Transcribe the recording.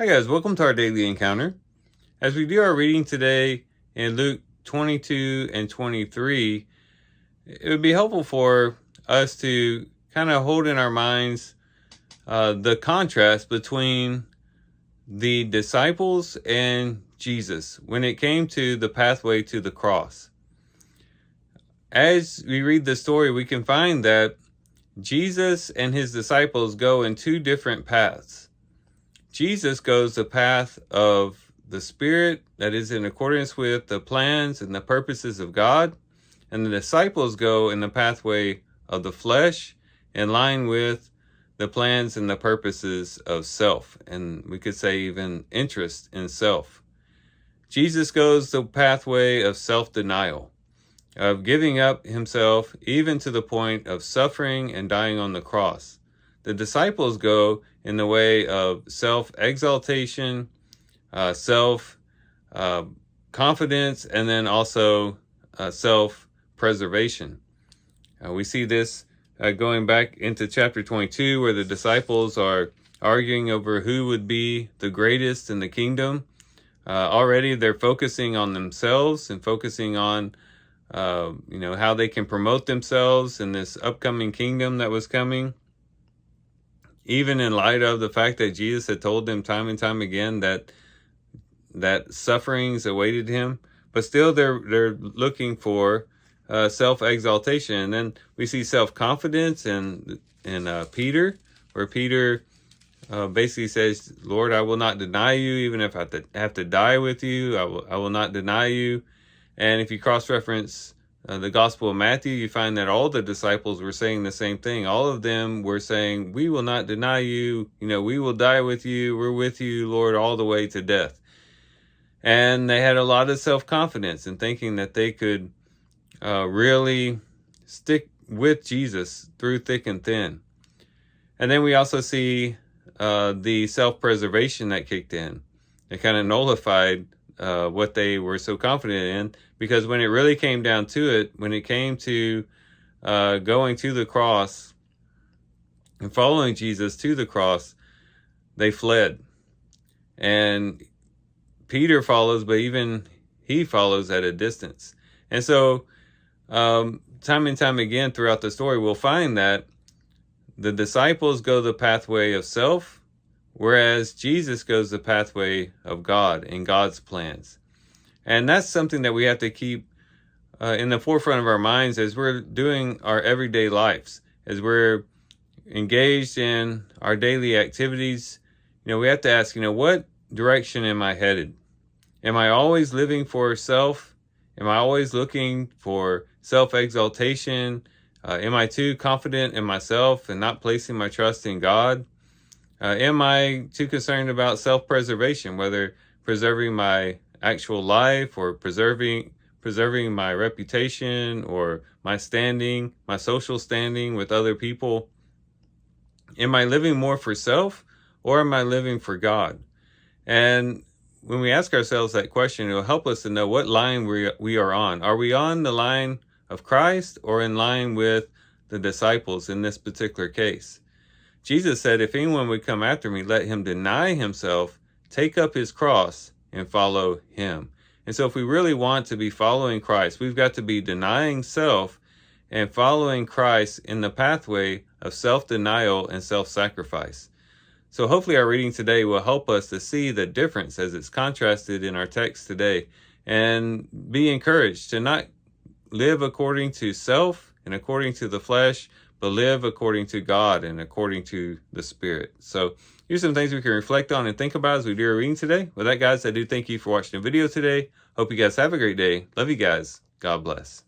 Hi guys, welcome to our daily encounter. As we do our reading today in Luke 22 and 23, it would be helpful for us to kind of hold in our minds the contrast between the disciples and Jesus when it came to the pathway to the cross. As we read the story, we can find that Jesus and his disciples go in two different paths. Jesus goes the path of the Spirit that is in accordance with the plans and the purposes of God, and the disciples go in the pathway of the flesh in line with the plans and the purposes of self, and we could say even interest in self. Jesus goes the pathway of self-denial, of giving up himself even to the point of suffering and dying on the cross. The disciples go in the way of self-exaltation, self-confidence, and then also self-preservation. We see this going back into chapter 22, where the disciples are arguing over who would be the greatest in the kingdom. Already they're focusing on themselves and focusing on how they can promote themselves in this upcoming kingdom that was coming. Even in light of the fact that Jesus had told them time and time again that sufferings awaited him, but still they're looking for self-exaltation. And then we see self-confidence in Peter, where Peter basically says, "Lord, I will not deny you, even if I have to die with you. I will not deny you." And if you cross-reference the Gospel of Matthew, you find that all the disciples were saying the same thing. All of them were saying, "We will not deny you. We will die with you. We're with you, Lord, all the way to death." And they had a lot of self-confidence in thinking that they could really stick with Jesus through thick and thin. And then we also see the self-preservation that kicked in. It kind of nullified what they were so confident in, because when it really came down to it, when it came to going to the cross and following Jesus to the cross, they fled. And Peter follows, but even he follows at a distance. And so time and time again throughout the story, we'll find that the disciples go the pathway of self, whereas Jesus goes the pathway of God and God's plans. And that's something that we have to keep in the forefront of our minds as we're doing our everyday lives, as we're engaged in our daily activities. We have to ask, what direction am I headed? Am I always living for self? Am I always looking for self-exaltation? Am I too confident in myself and not placing my trust in God? Am I too concerned about self-preservation, whether preserving my actual life or preserving my reputation or my standing, my social standing with other people? Am I living more for self, or am I living for God? And when we ask ourselves that question, it'll help us to know what line we are on. Are we on the line of Christ or in line with the disciples in this particular case? Jesus said, "If anyone would come after me, let him deny himself, take up his cross, and follow him." And so if we really want to be following Christ, we've got to be denying self and following Christ in the pathway of self-denial and self-sacrifice. So hopefully our reading today will help us to see the difference as it's contrasted in our text today, and be encouraged to not live according to self and according to the flesh, but live according to God and according to the Spirit. So here's some things we can reflect on and think about as we do our reading today. With that, guys, I do thank you for watching the video today. Hope you guys have a great day. Love you guys. God bless.